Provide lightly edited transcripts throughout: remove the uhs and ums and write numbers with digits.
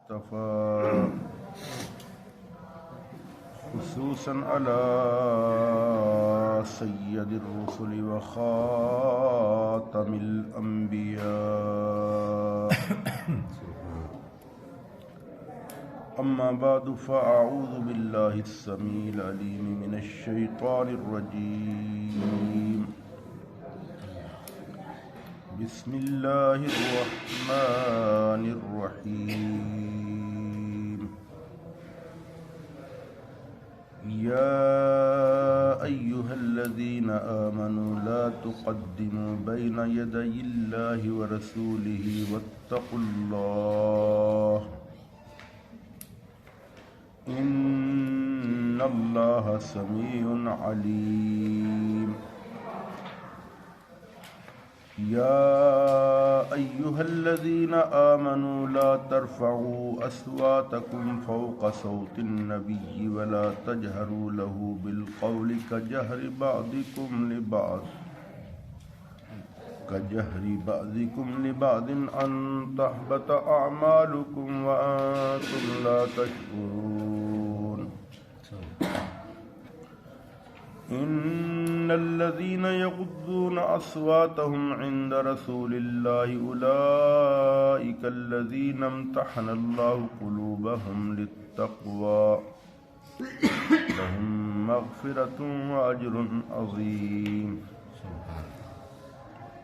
اصطفى خصوصا على سيد الرسل وخاتم الأنبياء أما بعد فأعوذ بالله السميع العليم من الشيطان الرجيم بسم الله الرحمن الرحيم يا أيها الذين آمنوا لا تقدموا بين يدي الله ورسوله واتقوا الله إن الله سميع عليم يا أيها الذين آمنوا لا ترفعوا أصواتكم فوق صوت النبي ولا تجهروا له بالقول كجهر بعضكم لبعض أن تحبط أعمالكم وأنتم لا تشعرون إن الذين يغضون أصواتهم عند رسول الله أولئك الذين امتحن الله قلوبهم للتقوى لهم مغفرة وأجر عظيم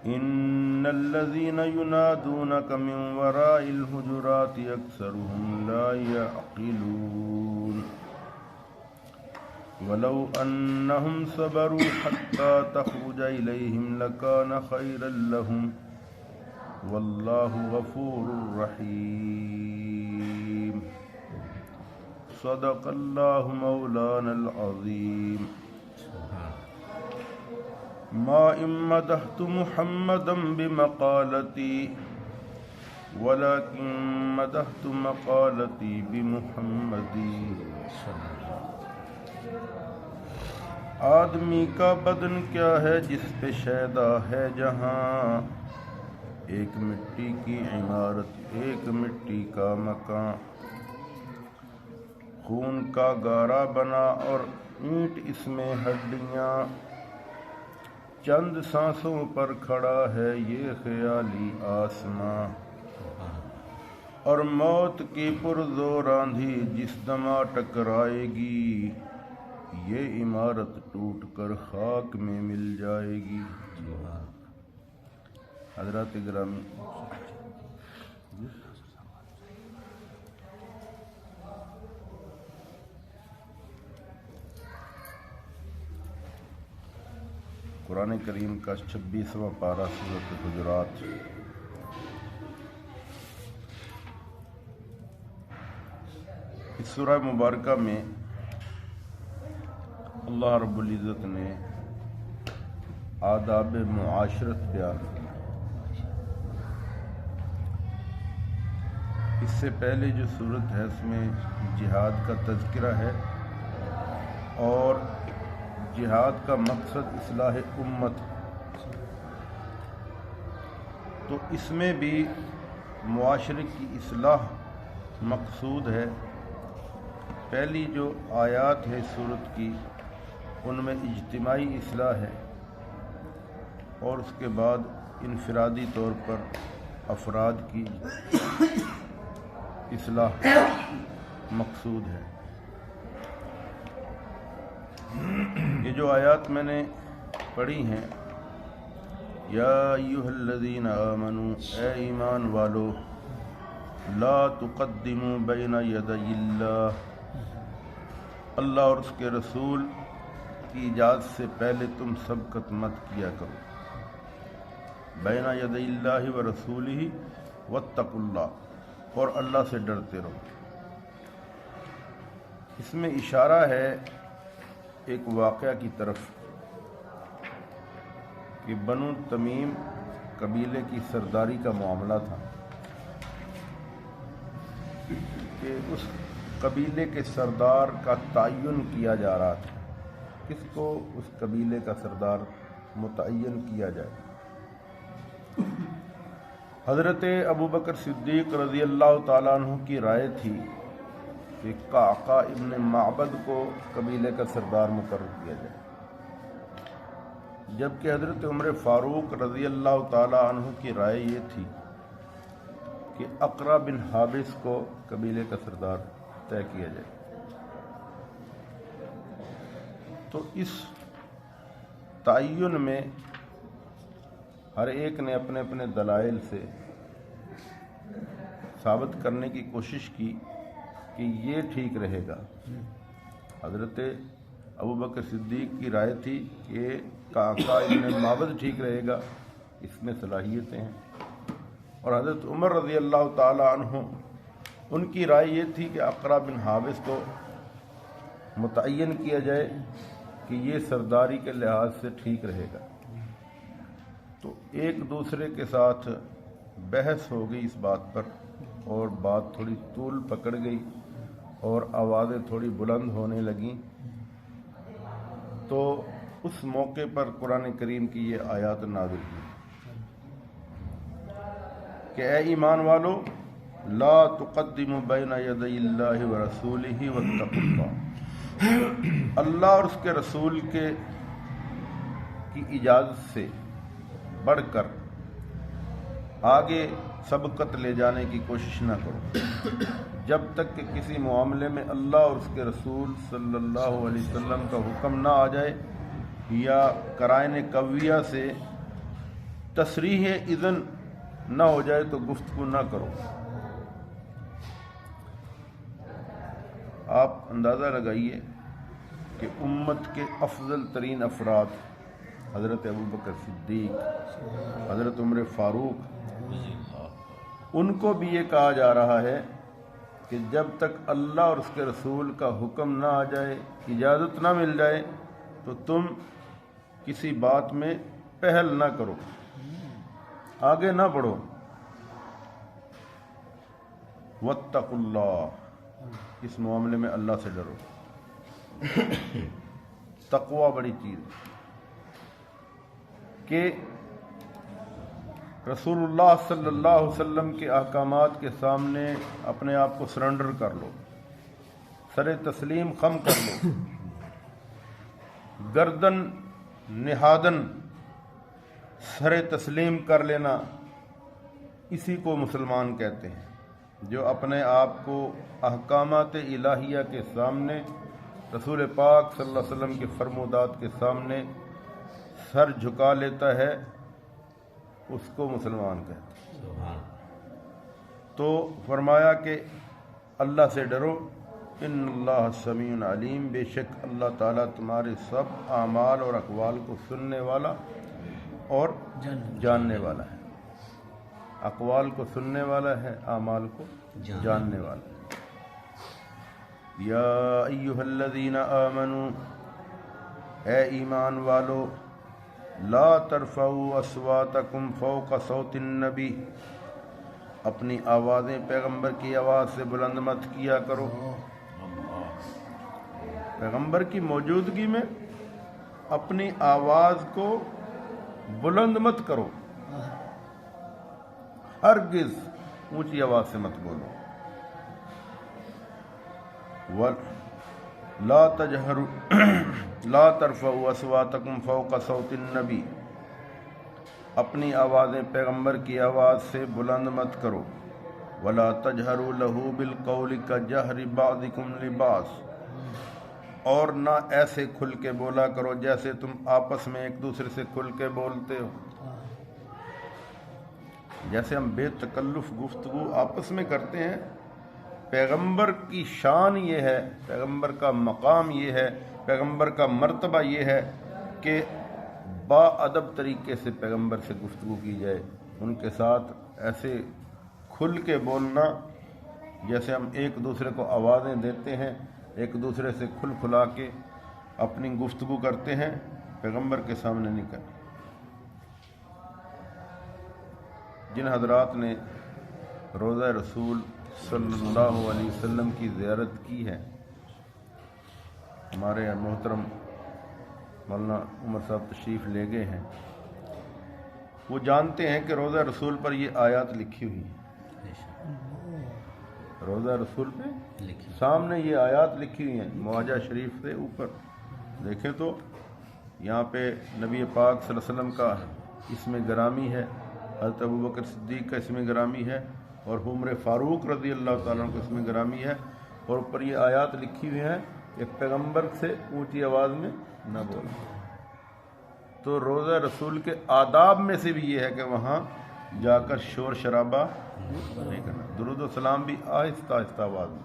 إن الذين ينادونك من وراء الحجرات أكثرهم لا يعقلون ولو أنهم صبروا حتى تخرج إليهم لكان خيرا لهم والله غفور رحيم صدق الله مولانا العظيم ما إن مدحت محمدا بمقالتي ولكن مدحت مقالتي بمحمدي آدمی کا بدن کیا ہے جس پہ شیدا ہے جہاں ایک مٹی کی عمارت ایک مٹی کا مکان خون کا گارا بنا اور اینٹ اس میں ہڈیاں چند سانسوں پر کھڑا ہے یہ خیالی آسماں اور موت کی پرزور آندھی جس دما ٹکرائے گی یہ عمارت ٹوٹ کر خاک میں مل جائے گی. حضرات گرامی، قرآن کریم کا 26واں پارہ سورۃ حجرات. اس سورہ مبارکہ میں اللہ رب العزت نے آداب معاشرت بیان کیا. اس سے پہلے جو صورت ہے اس میں جہاد کا تذکرہ ہے اور جہاد کا مقصد اصلاح امت، تو اس میں بھی معاشرے کی اصلاح مقصود ہے. پہلی جو آیات ہے صورت کی ان میں اجتماعی اصلاح ہے اور اس کے بعد انفرادی طور پر افراد کی اصلاح مقصود ہے. یہ جو آیات میں نے پڑھی ہیں، یا ایھا الذین آمنوا، اے ایمان والو، لا تقدموا بین یدی اللہ، اللہ اور اس کے رسول کی اجازت سے پہلے تم سبقت مت کیا کرو. بین یدی اللہ و رسولہ واتقوا اللہ، اور اللہ سے ڈرتے رہو. اس میں اشارہ ہے ایک واقعہ کی طرف کہ بنو تمیم قبیلے کی سرداری کا معاملہ تھا کہ اس قبیلے کے سردار کا تعین کیا جا رہا تھا. کس کو اس قبیلے کا سردار متعین کیا جائے. حضرت ابو بکر صدیق رضی اللہ تعالیٰ عنہ کی رائے تھی کہ قعقاع ابن معبد کو قبیلے کا سردار مقرر کیا جائے، جبکہ حضرت عمر فاروق رضی اللہ تعالیٰ عنہ کی رائے یہ تھی کہ اقرا بن حابس کو قبیلے کا سردار طے کیا جائے۔ تو اس تعین میں ہر ایک نے اپنے اپنے دلائل سے ثابت کرنے کی کوشش کی کہ یہ ٹھیک رہے گا۔ حضرت ابو بکر صدیق کی رائے تھی کہ قعقاع ابن معبد ٹھیک رہے گا، اس میں صلاحیتیں ہیں، اور حضرت عمر رضی اللہ تعالی عنہ ان کی رائے یہ تھی کہ اقرا بن حابس کو متعین کیا جائے کہ یہ سرداری کے لحاظ سے ٹھیک رہے گا۔ تو ایک دوسرے کے ساتھ بحث ہو گئی اس بات پر، اور بات تھوڑی طول پکڑ گئی اور آوازیں تھوڑی بلند ہونے لگیں۔ تو اس موقع پر قرآن کریم کی یہ آیات نازل ہوئی کہ اے ایمان والو لا تقدموا بین یدی اللہ ورسولہ واتقوا اللہ، اللہ اور اس کے رسول کی اجازت سے بڑھ کر آگے سبقت لے جانے کی کوشش نہ کرو، جب تک کہ کسی معاملے میں اللہ اور اس کے رسول صلی اللہ علیہ وسلم کا حکم نہ آ جائے یا قرائن قویہ سے تصریح اذن نہ ہو جائے تو گفتگو نہ کرو۔ آپ اندازہ لگائیے کہ امت کے افضل ترین افراد حضرت ابو بکر صدیق، حضرت عمر فاروق، ان کو بھی یہ کہا جا رہا ہے کہ جب تک اللہ اور اس کے رسول کا حکم نہ آ جائے، اجازت نہ مل جائے، تو تم کسی بات میں پہل نہ کرو، آگے نہ بڑھو۔ واتقوا اللہ، اس معاملے میں اللہ سے ڈرو۔ تقوی بڑی چیز ہے کہ رسول اللہ صلی اللہ علیہ وسلم کے احکامات کے سامنے اپنے آپ کو سرنڈر کر لو، سر تسلیم خم کر لو، گردن نہادن سر تسلیم کر لینا، اسی کو مسلمان کہتے ہیں، جو اپنے آپ کو احکامات الہیہ کے سامنے، رسول پاک صلی اللہ علیہ وسلم کے فرمودات کے سامنے سر جھکا لیتا ہے، اس کو مسلمان کہتے ہیں۔ تو فرمایا کہ اللہ سے ڈرو، ان اللہ سمیع علیم، بے شک اللہ تعالیٰ تمہارے سب اعمال اور اقوال کو سننے والا اور جاننے والا ہے۔ اقوال کو سننے والا ہے، اعمال کو جاننے والا ہے۔ یا ایھا الذین آمنوا، اے ایمان والو، لا ترفعوا اصواتکم فوق صوت النبی، اپنی آوازیں پیغمبر کی آواز سے بلند مت کیا کرو۔ پیغمبر کی موجودگی میں اپنی آواز کو بلند مت کرو، ہرگز اونچی آواز سے مت بولو۔ لا ترفعوا اصواتکم فوق صوت النبی، اپنی آوازیں پیغمبر کی آواز سے بلند مت کرو۔ ولا تجہروا لہ بالقول کجہر بعضکم لبعض، اور نہ ایسے کھل کے بولا کرو جیسے تم آپس میں ایک دوسرے سے کھل کے بولتے ہو، جیسے ہم بے تکلف گفتگو آپس میں کرتے ہیں۔ پیغمبر کی شان یہ ہے، پیغمبر کا مقام یہ ہے، پیغمبر کا مرتبہ یہ ہے کہ با ادب طریقے سے پیغمبر سے گفتگو کی جائے، ان کے ساتھ ایسے کھل کے بولنا جیسے ہم ایک دوسرے کو آوازیں دیتے ہیں، ایک دوسرے سے کھل کھلا کے اپنی گفتگو کرتے ہیں، پیغمبر کے سامنے نہیں کریں۔ جن حضرات نے روضہ رسول صلی اللہ علیہ وسلم کی زیارت کی ہے، ہمارے محترم مولانا عمر صاحب تشریف لے گئے ہیں، وہ جانتے ہیں کہ روضہ رسول پر یہ آیات لکھی ہوئی ہیں. روضہ رسول پہ سامنے یہ آیات لکھی ہوئی ہیں معاجہ شریف سے اوپر دیکھیں تو یہاں پہ نبی پاک صلی اللہ علیہ وسلم کا اسم گرامی ہے، حضرت ابوبکر صدیق کا اسم گرامی ہے، اور عمر فاروق رضی اللہ تعالیٰ عنہ کا اسم گرامی ہے، اور اوپر یہ آیات لکھی ہوئی ہیں کہ پیغمبر سے اونچی آواز میں نہ بولیں. تو روضہ رسول کے آداب میں سے بھی یہ ہے کہ وہاں جا کر شور شرابہ نہیں کرنا. درود و سلام بھی آہستہ آہستہ آواز میں.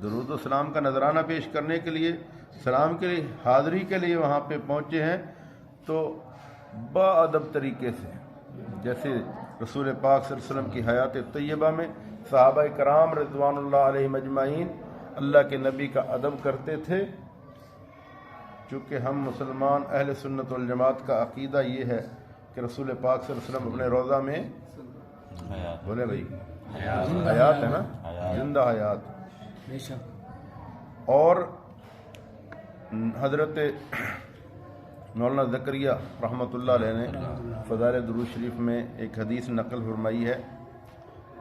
درود و سلام کا نذرانہ پیش کرنے کے لیے، سلام کے لیے، حاضری کے لیے وہاں پہ پہنچے ہیں تو باادب طریقے سے، جیسے رسول پاک صلی اللہ علیہ وسلم کی حیات طیبہ میں صحابہ کرام رضوان اللہ علیہم اجمعین اللہ کے نبی کا ادب کرتے تھے. چونکہ ہم مسلمان اہل سنت والجماعت کا عقیدہ یہ ہے کہ رسول پاک صلی اللہ علیہ وسلم اپنے روضہ میں بولے بھائی حیات ہے نا، زندہ حیات. اور حضرت مولانا زکریا رحمۃ اللہ علیہ نے فضائل درود شریف میں ایک حدیث نقل فرمائی ہے،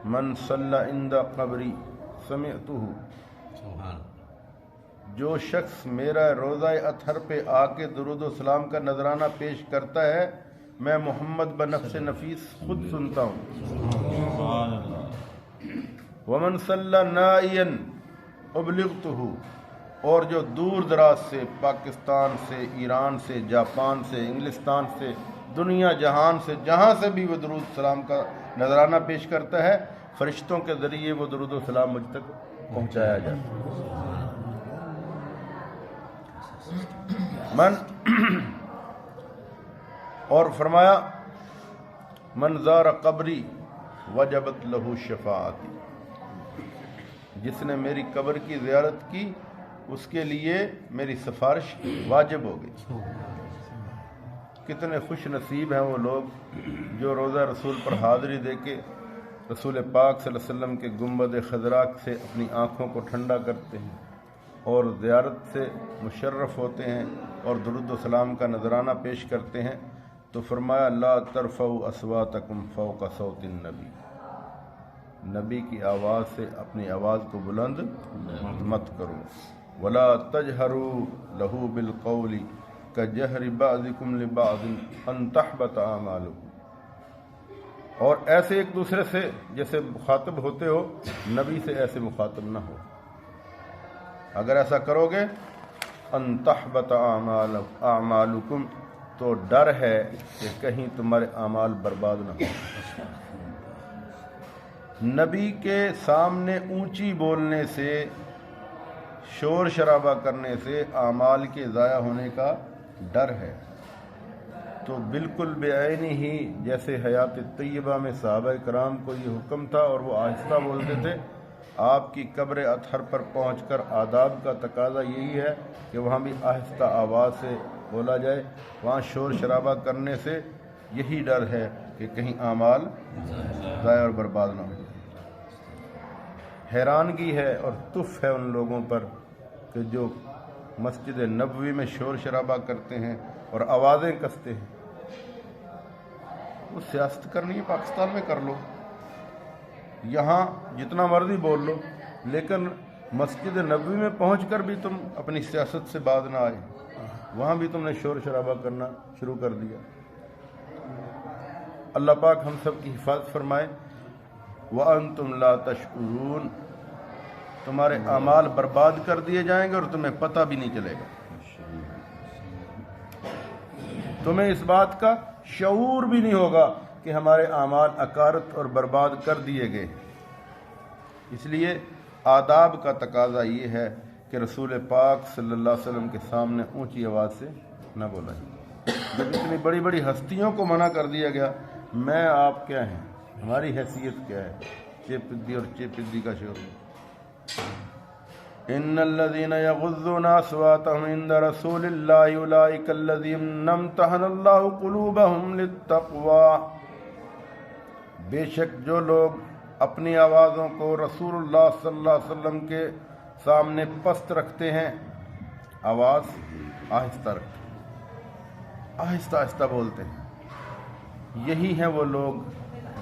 من صلی عند قبری سمعتہ، جو شخص میرا روضہ اطہر پہ آ کے درود و سلام کا نذرانہ پیش کرتا ہے میں محمد بنفس نفیس خود سنتا ہوں. ومن صلی نائیا ابلغتہ، اور جو دور دراز سے، پاکستان سے، ایران سے، جاپان سے، انگلستان سے، دنیا جہان سے، جہاں سے بھی وہ درود سلام کا نذرانہ پیش کرتا ہے فرشتوں کے ذریعے وہ درود و سلام مجھ تک پہنچایا جاتا ہے. اور فرمایا من زار قبری وجبت لہو شفاعتی، جس نے میری قبر کی زیارت کی اس کے لیے میری سفارش واجب ہو گئی. کتنے خوش نصیب ہیں وہ لوگ جو روضہ رسول پر حاضری دے کے رسول پاک صلی اللہ علیہ وسلم کے گنبد خضرا سے اپنی آنکھوں کو ٹھنڈا کرتے ہیں اور زیارت سے مشرف ہوتے ہیں اور درود و سلام کا نذرانہ پیش کرتے ہیں. تو فرمایا لا ترفعوا اصواتکم فوق صوت النبی، نبی کی آواز سے اپنی آواز کو بلند مت کرو. ولا تجہروا لہ بالقول کجہر بعضکم لبعض ان تحبط اعمالکم، اور ایسے ایک دوسرے سے جیسے مخاطب ہوتے ہو نبی سے ایسے مخاطب نہ ہو. اگر ایسا کرو گے ان تحبط اعمالکم، تو ڈر ہے کہ کہیں تمہارے اعمال برباد نہ ہو. نبی کے سامنے اونچی بولنے سے، شور شرابہ کرنے سے اعمال کے ضائع ہونے کا ڈر ہے. تو بالکل بے عینی ہی جیسے حیات طیبہ میں صحابہ کرام کو یہ حکم تھا اور وہ آہستہ بولتے تھے، آپ کی قبر اطہر پر پہنچ کر آداب کا تقاضا یہی ہے کہ وہاں بھی آہستہ آواز سے بولا جائے. وہاں شور شرابہ کرنے سے یہی ڈر ہے کہ کہیں اعمال ضائع اور برباد نہ ہو. حیرانگی ہے اور تف ہے ان لوگوں پر کہ جو مسجد نبوی میں شور شرابہ کرتے ہیں اور آوازیں کستے ہیں. وہ سیاست کرنی ہے پاکستان میں کر لو، یہاں جتنا مرضی بول لو، لیکن مسجد نبوی میں پہنچ کر بھی تم اپنی سیاست سے باز نہ آئے، وہاں بھی تم نے شور شرابہ کرنا شروع کر دیا. اللہ پاک ہم سب کی حفاظت فرمائے. وَأَنْتُمْ لَا تَشْعُرُونَ، تمہارے اعمال برباد کر دیے جائیں گے اور تمہیں پتہ بھی نہیں چلے گا. تمہیں اس بات کا شعور بھی نہیں ہوگا کہ ہمارے اعمال اکارت اور برباد کر دیے گئے. اس لیے آداب کا تقاضا یہ ہے کہ رسول پاک صلی اللہ علیہ وسلم کے سامنے اونچی آواز سے نہ بولا جائے. جب اتنی بڑی بڑی ہستیوں کو منع کر دیا گیا، میں آپ کیا ہیں، ہماری حیثیت کیا ہے؟ چیپدی اور چیپدی کا شعر. ان الذين يغضون اصواتهم عند رسول الله اولئك الذين امتحن الله قلوبهم للتقوى، بے شک جو لوگ اپنی آوازوں کو رسول اللہ صلی اللہ علیہ وسلم کے سامنے پست رکھتے ہیں، آواز آہستہ رکھتے ہیں، آہستہ آہستہ بولتے ہیں، یہی ہیں وہ لوگ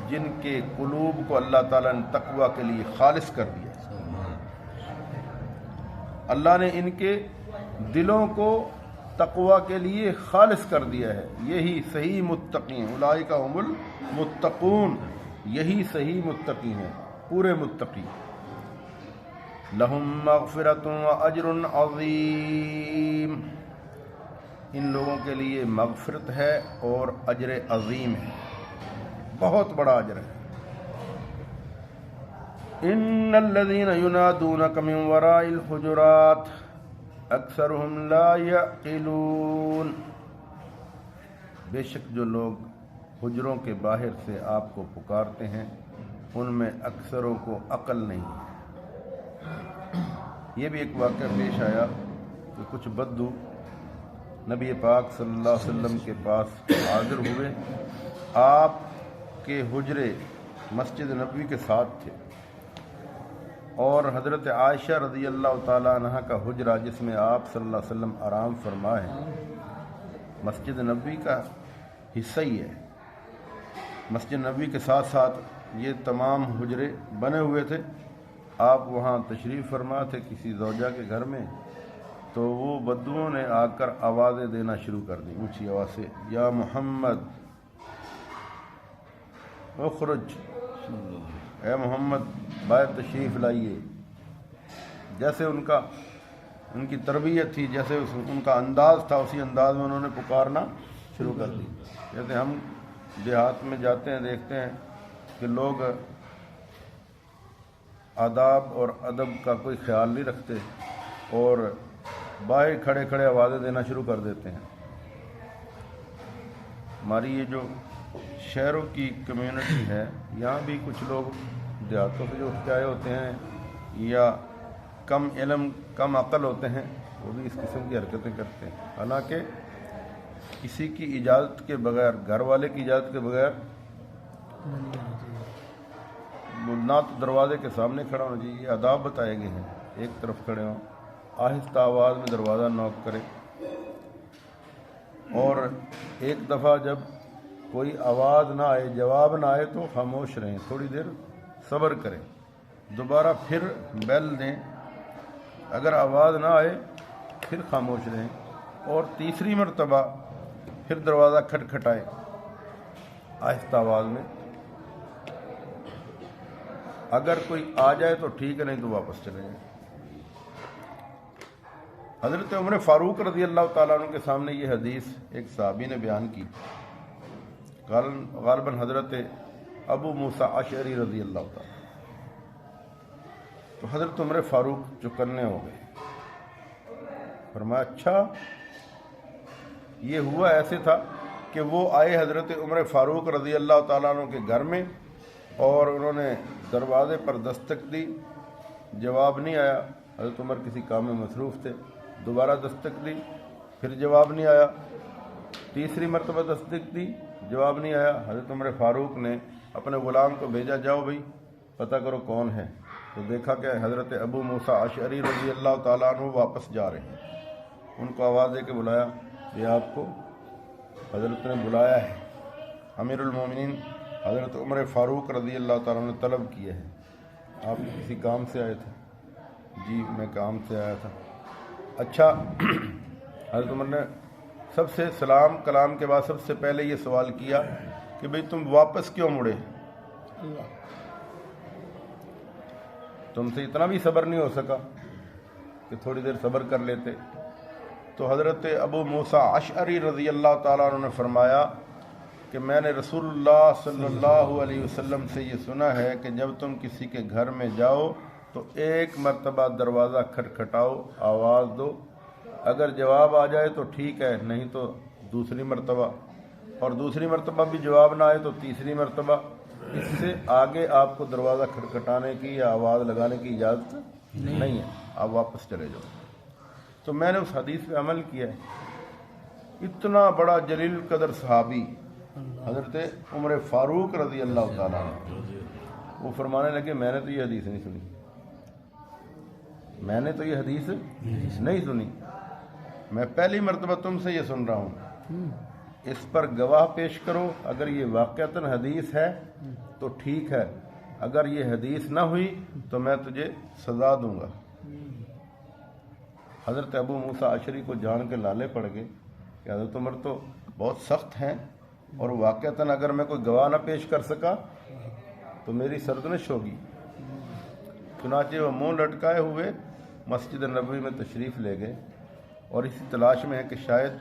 جن کے قلوب کو اللہ تعالیٰ نے تقوی کے لیے خالص کر دیا۔ اللہ نے ان کے دلوں کو تقوی کے لیے خالص کر دیا ہے، یہی صحیح متقین، اولئک هم المتقون، یہی صحیح متقی ہیں، پورے متقی۔ لہم مغفرۃ واجر عظیم، ان لوگوں کے لیے مغفرت ہے اور اجر عظیم ہے، بہت بڑا اجر ہے۔ ان الذين ينادونك من وراء الحجرات اکثرهم لا يعقلون، بے شک جو لوگ حجروں کے باہر سے آپ کو پکارتے ہیں ان میں اکثروں کو عقل نہیں ہے۔ یہ بھی ایک واقعہ پیش آیا کہ کچھ بدو نبی پاک صلی اللہ علیہ وسلم کے پاس حاضر ہوئے، آپ کے حجرے مسجد نبوی کے ساتھ تھے، اور حضرت عائشہ رضی اللہ تعالیٰ عنہ کا حجرہ جس میں آپ صلی اللہ علیہ وسلم آرام فرما ہے، مسجد نبوی کا حصہ ہی ہے۔ مسجد نبوی کے ساتھ ساتھ یہ تمام حجرے بنے ہوئے تھے۔ آپ وہاں تشریف فرما تھے کسی زوجہ کے گھر میں، تو وہ بدوؤں نے آ کر آوازیں دینا شروع کر دی اونچی آواز سے، یا محمد اخرج، اے محمد باہر تشریف لائیے۔ جیسے ان کی تربیت تھی، جیسے ان کا انداز تھا، اسی انداز میں انہوں نے پکارنا شروع کر دی۔ جیسے ہم دیہات میں جاتے ہیں دیکھتے ہیں کہ لوگ آداب اور ادب کا کوئی خیال نہیں رکھتے اور باہر کھڑے کھڑے آوازیں دینا شروع کر دیتے ہیں۔ ہماری یہ جو شہروں کی کمیونٹی ہے، یہاں بھی کچھ لوگ دیہاتوں سے جو اٹھ کے آئے ہوتے ہیں یا کم علم کم عقل ہوتے ہیں، وہ بھی اس قسم کی حرکتیں کرتے ہیں، حالانکہ کسی کی اجازت کے بغیر، گھر والے کی اجازت کے بغیر نہ تو دروازے کے سامنے کھڑا ہونا چاہیے، یہ آداب بتائے گئے ہیں۔ ایک طرف کھڑے ہوں، آہستہ آواز میں دروازہ نوک کرے، اور ایک دفعہ جب کوئی آواز نہ آئے، جواب نہ آئے تو خاموش رہیں، تھوڑی دیر صبر کریں، دوبارہ پھر بیل دیں، اگر آواز نہ آئے پھر خاموش رہیں، اور تیسری مرتبہ پھر دروازہ کھٹکھٹائیں آہستہ آواز میں۔ اگر کوئی آ جائے تو ٹھیک ہے، نہیں تو واپس چلے جائیں۔ حضرت عمر فاروق رضی اللہ تعالیٰ عنہ کے سامنے یہ حدیث ایک صحابی نے بیان کی، غالباً حضرت ابو موسیٰ اشعری رضی اللہ تعالیٰ، تو حضرت عمر فاروق چکنے ہو گئے، فرمایا اچھا یہ ہوا ایسے تھا کہ وہ آئے حضرت عمر فاروق رضی اللہ تعالیٰ عنہ کے گھر میں، اور انہوں نے دروازے پر دستک دی، جواب نہیں آیا، حضرت عمر کسی کام میں مصروف تھے، دوبارہ دستک دی، پھر جواب نہیں آیا، تیسری مرتبہ دستک دی، جواب نہیں آیا۔ حضرت عمر فاروق نے اپنے غلام کو بھیجا، جاؤ بھائی پتہ کرو کون ہے، تو دیکھا کہ حضرت ابو موسیٰ اشعری رضی اللہ تعالیٰ عنہ واپس جا رہے ہیں۔ ان کو آواز دے کے بلایا، یہ آپ کو حضرت نے بلایا ہے، امیر المومنین حضرت عمر فاروق رضی اللہ تعالیٰ عنہ نے طلب کیا ہے، آپ کسی کام سے آئے تھے؟ جی میں کام سے آیا تھا۔ اچھا، حضرت عمر نے سب سے سلام کلام کے بعد سب سے پہلے یہ سوال کیا کہ بھئی تم واپس کیوں مڑے؟ تم سے اتنا بھی صبر نہیں ہو سکا کہ تھوڑی دیر صبر کر لیتے؟ تو حضرت ابو موسیٰ اشعری رضی اللہ تعالیٰ عنہ نے فرمایا کہ میں نے رسول اللہ صلی اللہ علیہ وسلم سے یہ سنا ہے کہ جب تم کسی کے گھر میں جاؤ تو ایک مرتبہ دروازہ کھٹکھٹاؤ، آواز دو، اگر جواب آ جائے تو ٹھیک ہے، نہیں تو دوسری مرتبہ، اور دوسری مرتبہ بھی جواب نہ آئے تو تیسری مرتبہ۔ اس سے آگے آپ کو دروازہ کھٹکھٹانے کی یا آواز لگانے کی اجازت نہیں ہے، آپ واپس چلے جاؤ۔ تو میں نے اس حدیث پہ عمل کیا ہے۔ اتنا بڑا جلیل قدر صحابی حضرت عمر فاروق رضی اللہ تعالیٰ عنہ، وہ فرمانے لگے میں نے تو یہ حدیث نہیں سنی، میں نے تو یہ حدیث نہیں سنی، میں پہلی مرتبہ تم سے یہ سن رہا ہوں اس پر گواہ پیش کرو، اگر یہ واقعتاً حدیث ہے تو ٹھیک ہے، اگر یہ حدیث نہ ہوئی تو میں تجھے سزا دوں گا۔ حضرت ابو موسیٰ اشعری کو جان کے لالے پڑ گئے کہ حضرت عمر تو بہت سخت ہیں، اور واقعتاً اگر میں کوئی گواہ نہ پیش کر سکا تو میری سرزنش ہوگی۔ چنانچہ وہ منہ لٹکائے ہوئے مسجد نبوی میں تشریف لے گئے، اور اسی تلاش میں ہے کہ شاید،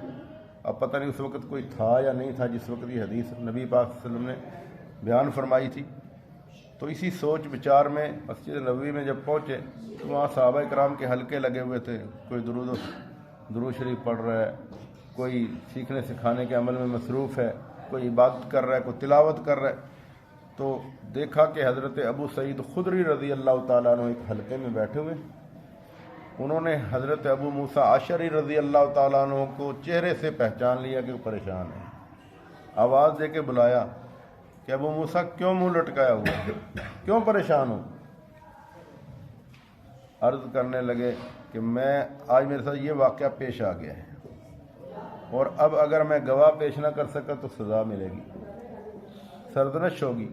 اب پتہ نہیں اس وقت کوئی تھا یا نہیں تھا جس وقت یہ حدیث نبی پاک صلی اللہ علیہ وسلم نے بیان فرمائی تھی، تو اسی سوچ بچار میں مسجد نبوی میں جب پہنچے تو وہاں صحابہ کرام کے حلقے لگے ہوئے تھے، کوئی درود شریف پڑھ رہا ہے، کوئی سیکھنے سکھانے کے عمل میں مصروف ہے، کوئی عبادت کر رہا ہے، کوئی تلاوت کر رہا ہے۔ تو دیکھا کہ حضرت ابو سعید خدری رضی اللہ تعالیٰ عنہ ایک حلقے میں بیٹھے ہوئے، انہوں نے حضرت ابو موسیٰ اشعری رضی اللہ تعالیٰ عنہ کو چہرے سے پہچان لیا کہ وہ پریشان ہے، آواز دے کے بلایا کہ ابو موسیٰ کیوں منہ لٹکایا ہوا ہے، کیوں پریشان ہو؟ عرض کرنے لگے کہ میں آج میرے ساتھ یہ واقعہ پیش آ گیا ہے، اور اب اگر میں گواہ پیش نہ کر سکا تو سزا ملے گی، سرزنش ہوگی۔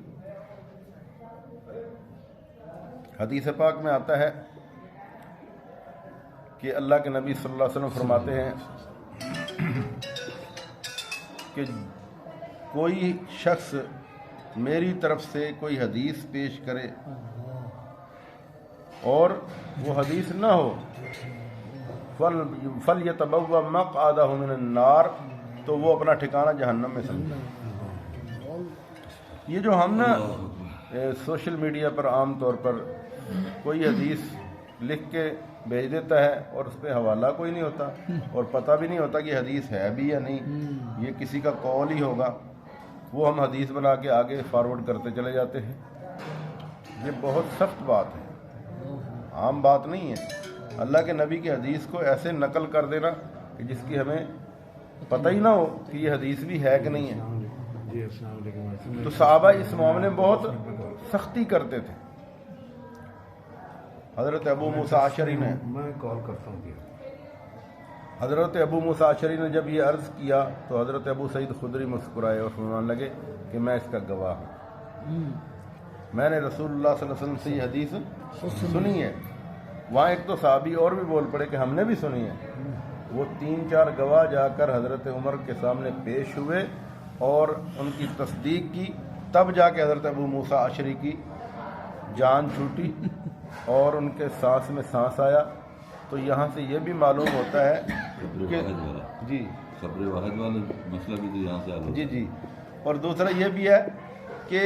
حدیث پاک میں آتا ہے کہ اللہ کے نبی صلی اللہ علیہ وسلم فرماتے ہیں کہ کوئی شخص میری طرف سے کوئی حدیث پیش کرے اور وہ حدیث نہ ہو، فَلْيَتَبَوَّأْ مَقْعَدَهُ مِنَ النَّارِ، تو وہ اپنا ٹھکانہ جہنم میں سمجھے۔ یہ جو ہم نا سوشل میڈیا پر عام طور پر کوئی حدیث لکھ کے بھیج دیتا ہے اور اس پہ حوالہ کوئی نہیں ہوتا اور پتہ بھی نہیں ہوتا کہ حدیث ہے بھی یا نہیں، یہ کسی کا قول ہی ہوگا، وہ ہم حدیث بنا کے آگے فارورڈ کرتے چلے جاتے ہیں۔ یہ بہت سخت بات ہے، عام بات نہیں ہے۔ اللہ کے نبی کی حدیث کو ایسے نقل کر دینا کہ جس کی ہمیں پتہ ہی نہ ہو کہ یہ حدیث بھی ہے کہ نہیں ہے۔ تو صحابہ اس معاملے میں بہت سختی کرتے تھے۔ حضرت ابو موسیٰ اشعری نے حضرت ابو موسیٰ اشعری نے جب یہ عرض کیا تو حضرت ابو سعید خدری مسکرائے اور فرمانے لگے کہ میں اس کا گواہ ہوں، میں نے رسول اللہ صلی اللہ علیہ وسلم سے یہ حدیث سنی ہے۔ وہاں ایک تو صحابی اور بھی بول پڑے کہ ہم نے بھی سنی ہے۔ وہ 3-4 گواہ جا کر حضرت عمر کے سامنے پیش ہوئے اور ان کی تصدیق کی، تب جا کے حضرت ابو موسیٰ اشعری کی جان چھوٹی اور ان کے سانس میں سانس آیا۔ تو یہاں سے یہ بھی معلوم ہوتا ہے کہ جی خبر واحد والا مسئلہ بھی تو یہاں سے آلو جی اور دوسرا یہ بھی ہے کہ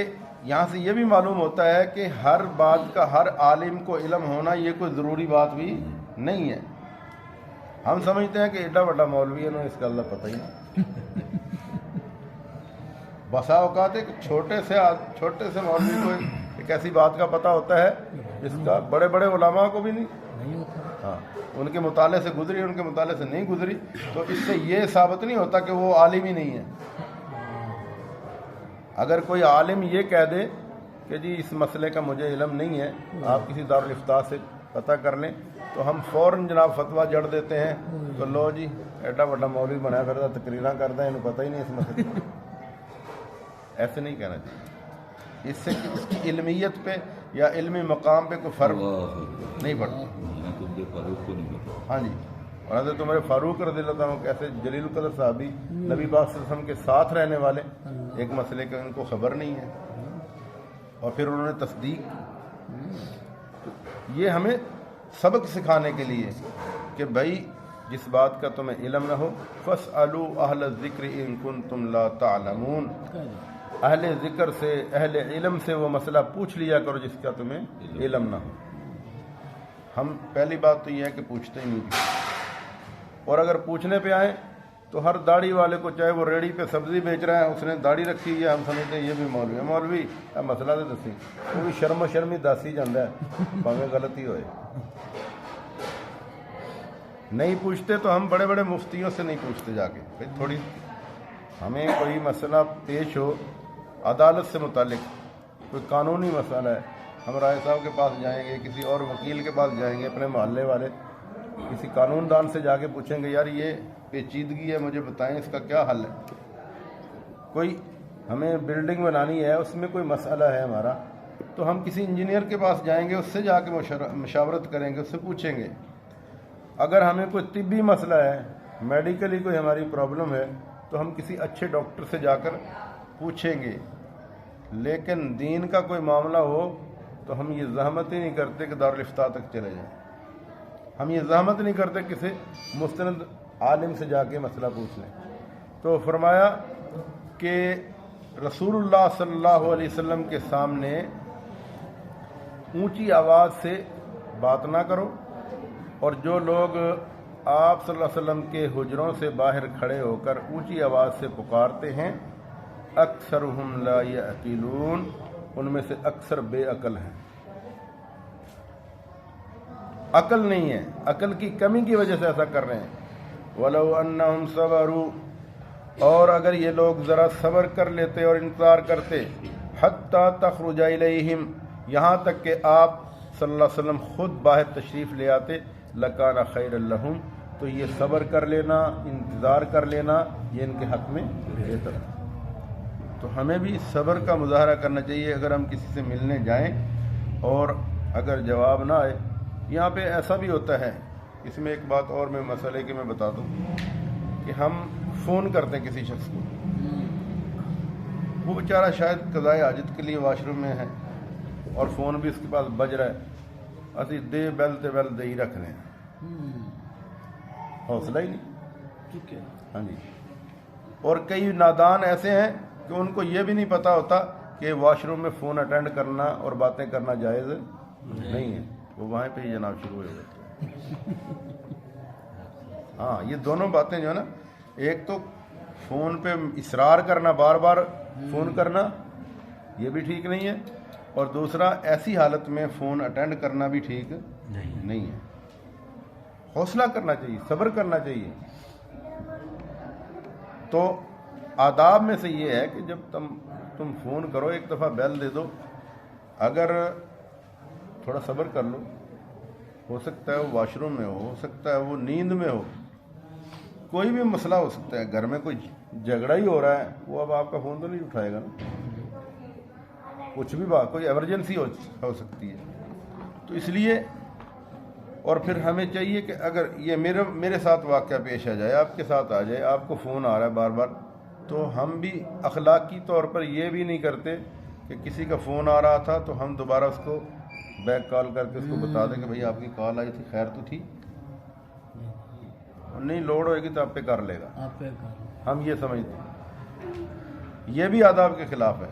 یہاں سے یہ بھی معلوم ہوتا ہے کہ ہر بات کا ہر عالم کو علم ہونا یہ کوئی ضروری بات بھی نہیں ہے۔ ہم سمجھتے ہیں کہ ایڈا بڑا مولوی ہے نا، اس کا اللہ پتہ ہی نہیں۔ بسا اوقات ایک چھوٹے سے مولوی کو ایک ایسی بات کا پتہ ہوتا ہے جس کا بڑے بڑے علماء کو بھی نہیں ہوتا۔ ہاں، ان کے مطالعے سے گزری، ان کے مطالعے سے نہیں گزری، تو اس سے یہ ثابت نہیں ہوتا کہ وہ عالم ہی نہیں ہے۔ اگر کوئی عالم یہ کہہ دے کہ جی اس مسئلے کا مجھے علم نہیں ہے، آپ کسی دارالافتاء سے پتہ کر لیں، تو ہم فوراً جناب فتویٰ جڑ دیتے ہیں، تو لو جی ایڈا بڑا مولوی بنایا کرتا تقریراں کرتا ہے، انہیں پتہ ہی نہیں اس مسئلے کا۔ ایسے نہیں کہنا چاہیے، اس سے اس کی علمیت پہ یا علمی مقام پہ کوئی فرق نہیں پڑتا۔ ہاں جی، اور حضرت عمر فاروق رضی اللہ عنہ کیسے جلیل القدر صحابی، نبی پاک صلی اللہ علیہ وسلم کے ساتھ رہنے والے، ایک مسئلے کا ان کو خبر نہیں ہے اور پھر انہوں نے تصدیق کی۔ یہ ہمیں سبق سکھانے کے لیے کہ بھائی جس بات کا تمہیں علم نہ ہو، فَاسْأَلُوا أَهْلَ الذِّكْرِ إِن كُنتُمْ لَا تَعْلَمُونَ، اہل ذکر سے، اہل علم سے وہ مسئلہ پوچھ لیا کرو جس کا تمہیں علم نہ ہو۔ ہم پہلی بات تو یہ ہے کہ پوچھتے ہی نہیں، اور اگر پوچھنے پہ آئیں تو ہر داڑھی والے کو، چاہے وہ ریڑھی پہ سبزی بیچ رہا ہے، اس نے داڑھی رکھی ہے، ہم سمجھتے ہیں یہ بھی مولوی ہے، مولوی مسئلہ تو دسی، وہ بھی شرم ہی دسی جاندہ ہے، بھاویں غلطی ہوئے۔ نہیں پوچھتے تو ہم بڑے بڑے مفتیوں سے نہیں پوچھتے جا کے، پھر تھوڑی ہمیں کوئی مسئلہ پیش ہو عدالت سے متعلق، کوئی قانونی مسئلہ ہے، ہم رائے صاحب کے پاس جائیں گے، کسی اور وکیل کے پاس جائیں گے، اپنے محلے والے کسی قانون دان سے جا کے پوچھیں گے یار یہ پیچیدگی ہے، مجھے بتائیں اس کا کیا حل ہے۔ کوئی ہمیں بلڈنگ بنانی ہے، اس میں کوئی مسئلہ ہے ہمارا، تو ہم کسی انجینئر کے پاس جائیں گے، اس سے جا کے مشاورت کریں گے، اس سے پوچھیں گے۔ اگر ہمیں کوئی طبی مسئلہ ہے، میڈیکلی کوئی ہماری پرابلم ہے، تو ہم کسی اچھے ڈاکٹر سے جا کر پوچھیں گے۔ لیکن دین کا کوئی معاملہ ہو تو ہم یہ زحمت ہی نہیں کرتے کہ دارالفتاء تک چلے جائیں، ہم یہ زحمت نہیں کرتے کسی مستند عالم سے جا کے مسئلہ پوچھ لیں۔ تو فرمایا کہ رسول اللہ صلی اللہ علیہ وسلم کے سامنے اونچی آواز سے بات نہ کرو، اور جو لوگ آپ صلی اللہ علیہ وسلم کے حجروں سے باہر کھڑے ہو کر اونچی آواز سے پکارتے ہیں، اکثرہم لا یعقلون، ان میں سے اکثر بے عقل ہیں، عقل نہیں ہے، عقل کی کمی کی وجہ سے ایسا کر رہے ہیں۔ وَلَوْ أَنَّهُمْ صَبَرُوا، اور اگر یہ لوگ ذرا صبر کر لیتے اور انتظار کرتے، حَتَّى تَخْرُجَ إِلَيْهِمْ، یہاں تک کہ آپ صلی اللہ علیہ وسلم خود باہر تشریف لے آتے، لَكَانَ خَيْرًا لَهُمْ، تو یہ صبر کر لینا، انتظار کر لینا، یہ ان کے حق میں بہتر ہے۔ تو ہمیں بھی صبر کا مظاہرہ کرنا چاہیے اگر ہم کسی سے ملنے جائیں، اور اگر جواب نہ آئے، یہاں پہ ایسا بھی ہوتا ہے، اس میں ایک بات اور میں مسئلے کہ میں بتا دوں کہ ہم فون کرتے ہیں کسی شخص کو، وہ بیچارہ شاید قضائے حاجت کے لیے واش روم میں ہے اور فون بھی اس کے پاس بج رہا ہے، اسی دے بیل ہی رکھ رہے ہیں، حوصلہ ہی نہیں۔ ہاں جی، اور کئی نادان ایسے ہیں کہ ان کو یہ بھی نہیں پتا ہوتا کہ واش روم میں فون اٹینڈ کرنا اور باتیں کرنا جائز نہیں ہے، وہ وہاں پہ ہی جناب شروع ہو جاتے ہیں۔ ہاں، یہ دونوں باتیں جو ہے نا، ایک تو فون پہ اصرار کرنا، بار بار فون کرنا، یہ بھی ٹھیک نہیں ہے، اور دوسرا ایسی حالت میں فون اٹینڈ کرنا بھی ٹھیک نہیں ہے۔ حوصلہ کرنا چاہیے، صبر کرنا چاہیے۔ تو آداب میں سے یہ ہے کہ جب تم فون کرو، ایک دفعہ بیل دے دو، اگر تھوڑا صبر کر لو، ہو سکتا ہے وہ واش روم میں ہو سکتا ہے وہ نیند میں ہو، کوئی بھی مسئلہ ہو سکتا ہے، گھر میں کوئی جھگڑا ہی ہو رہا ہے، وہ اب آپ کا فون تو نہیں اٹھائے گا نا، کچھ بھی بات، کوئی ایمرجنسی ہو سکتی ہے۔ تو اس لیے، اور پھر ہمیں چاہیے کہ اگر یہ میرے ساتھ واقعہ پیش آ جائے، آپ کے ساتھ آ جائے، آپ کو فون آ رہا ہے بار بار، تو ہم بھی اخلاقی طور پر یہ بھی نہیں کرتے کہ کسی کا فون آ رہا تھا تو ہم دوبارہ اس کو بیک کال کر کے اس کو بتا دیں کہ بھائی آپ کی کال آئی تھی، خیر تو تھی، اور نہیں لوڈ ہوئے گی تو آپ پہ کر لے گا، ہم یہ سمجھتے ہیں۔ یہ بھی آداب کے خلاف ہے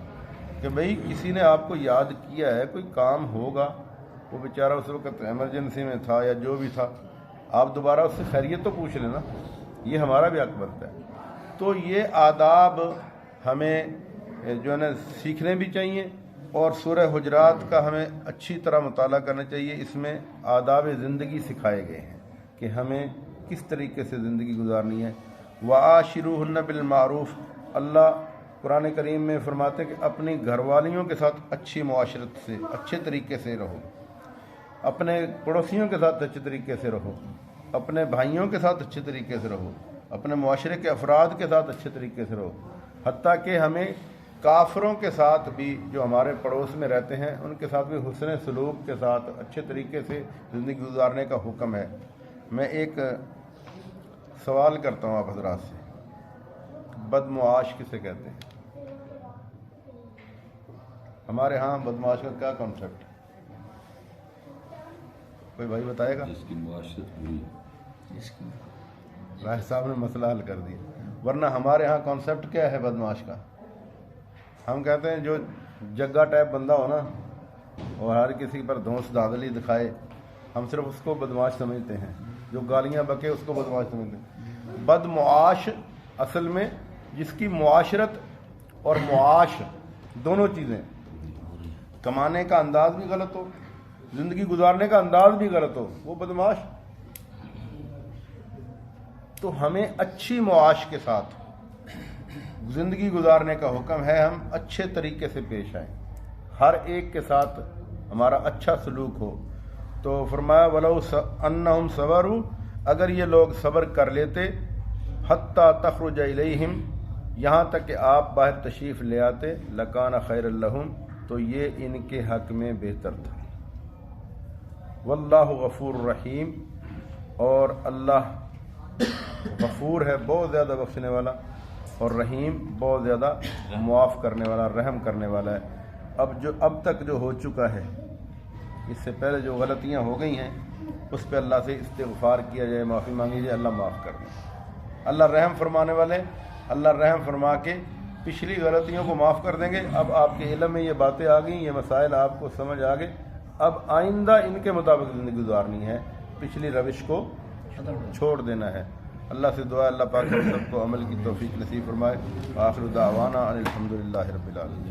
کہ بھائی کسی نے آپ کو یاد کیا ہے، کوئی کام ہوگا، وہ بیچارہ اس وقت ایمرجنسی میں تھا یا جو بھی تھا، آپ دوبارہ اس سے خیریت تو پوچھ لینا، یہ ہمارا بھی حق بنتا ہے۔ تو یہ آداب ہمیں جو ہے نا سیکھنے بھی چاہیے، اور سورہ حجرات کا ہمیں اچھی طرح مطالعہ کرنا چاہیے۔ اس میں آداب زندگی سکھائے گئے ہیں کہ ہمیں کس طریقے سے زندگی گزارنی ہے۔ وَعَاشِرُوهُنَّ بِالْمَعْرُوفِ، اللہ قرآن کریم میں فرماتے ہیں کہ اپنی گھر والیوں کے ساتھ اچھی معاشرت سے، اچھے طریقے سے رہو، اپنے پڑوسیوں کے ساتھ اچھے طریقے سے رہو، اپنے بھائیوں کے ساتھ اچھے طریقے سے رہو، اپنے معاشرے کے افراد کے ساتھ اچھے طریقے سے رہو، حتیٰ کہ ہمیں کافروں کے ساتھ بھی جو ہمارے پڑوس میں رہتے ہیں ان کے ساتھ بھی حسن سلوک کے ساتھ اچھے طریقے سے زندگی گزارنے کا حکم ہے۔ میں ایک سوال کرتا ہوں آپ حضرات سے، بدمعاش کسے کہتے ہیں؟ ہمارے ہاں بدمعاش کا کیا کانسیپٹ ہے؟ کوئی بھائی بتائے گا؟ جس کی معاشرت ہوئی، راہ صاحب نے مسئلہ حل کر دیا، ورنہ ہمارے ہاں کانسیپٹ کیا ہے بدمعاش کا؟ ہم کہتے ہیں جو جگہ ٹائپ بندہ ہو نا، اور ہر کسی پر دھونس دھاندلی دکھائے، ہم صرف اس کو بدمعاش سمجھتے ہیں، جو گالیاں بکے اس کو بدمعاش سمجھتے ہیں۔ بدمعاش اصل میں جس کی معاشرت اور معاش دونوں چیزیں، کمانے کا انداز بھی غلط ہو، زندگی گزارنے کا انداز بھی غلط ہو، وہ بدمعاش۔ تو ہمیں اچھی معاش کے ساتھ زندگی گزارنے کا حکم ہے، ہم اچھے طریقے سے پیش آئیں، ہر ایک کے ساتھ ہمارا اچھا سلوک ہو۔ تو فرمایا وَلَوْ أَنَّهُمْ صَبَرُوا، اگر یہ لوگ صبر کر لیتے، حَتَّى تَخْرُجَ إِلَيْهِمْ، یہاں تک کہ آپ باہر تشریف لے آتے لکان خیر لہم تو یہ ان کے حق میں بہتر تھا۔ واللہ غفور رحیم، اور اللہ غفور ہے بہت زیادہ بخشنے والا، اور رحیم بہت زیادہ معاف کرنے والا، رحم کرنے والا ہے۔ اب تک جو ہو چکا ہے، اس سے پہلے جو غلطیاں ہو گئی ہیں اس پہ اللہ سے استغفار کیا جائے، معافی مانگی جائے، اللہ معاف کر دے۔ اللہ رحم فرمانے والے، اللہ رحم فرما کے پچھلی غلطیوں کو معاف کر دیں گے۔ اب آپ کے علم میں یہ باتیں آ گئیں، یہ مسائل آپ کو سمجھ آ گئے، اب آئندہ ان کے مطابق زندگی گزارنی ہے، پچھلی روش کو چھوڑ دینا ہے۔ اللہ سے دعا اللہ پاک ہم سب کو عمل کی توفیق نصیب فرمائے۔ آخر دعوانا ان الحمد للہ رب العالمین۔